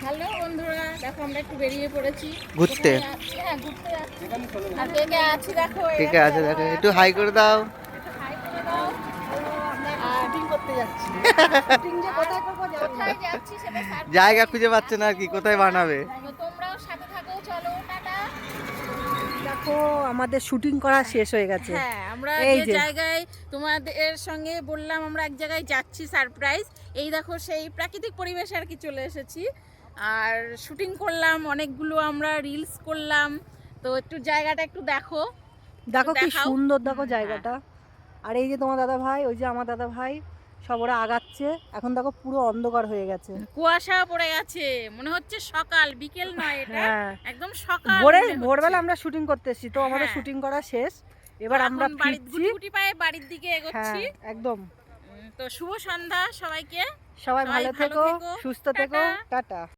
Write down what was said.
Hello বন্ধুরা, দেখো আমরা একটু বেরিয়ে পড়েছি ঘুরতে। হ্যাঁ, ঘুরতে যাচ্ছি। আর কে কে আছি দেখো, ঠিক আছে, দেখো একটু হাই করে দাও। একটু হাই করে দাও। শুটিং করতে যাচ্ছি। শুটিং যে কোথায় করবো জানি না। কোথায় যাচ্ছি সেটা surprise। জায়গা খুঁজে পাচ্ছে না আর কি, কোথায় বানাবে। তো তোমরাও সাথে থাকো, চলো টাটা। দেখো আমাদের শুটিং করা শেষ হয়ে গেছে। হ্যাঁ, আমরা এই যে যে। জায়গায় তোমাদের সঙ্গে বললাম আমরা এক জায়গায় যাচ্ছি সারপ্রাইজ, এই দেখো সেই প্রাকৃতিক পরিবেশে আর কি চলে এসেছি। আর শুটিং করলাম অনেকগুলো, আমরা রিলস করলাম। তো একটু জায়গাটা একটু দেখো। দেখো কি দেখাও। সুন্দর, দেখো হ্যাঁ। জায়গাটা। আর এই যে তোমার দাদা ভাই, ওই যে আমার দাদা ভাই, সব ওরা আগাচ্ছে। এখন দেখো পুরো অন্ধকার হয়ে গেছে। কুয়াশা পড়ে গেছে, মনে হচ্ছে সকাল, বিকেল নয় এটা, হ্যাঁ, একদম সকাল ভোরে মনে হচ্ছে। ভোরবেলা আমরা শুটিং করতে এসেছি, তো আমাদের হ্যাঁ। শুটিং করা শেষ। এবার এখন আমরা বাড়ির ফিরছি। গুটি গুটি পায়ে বাড়ির দিকে এগোচ্ছি। হ্যাঁ, একদম। তো শুভ সন্ধ্যা সবাইকে। সবাই সবাই ভালো ভালো থেকো, থেকো, সুস্থ থেকো, টাটা। টাটা।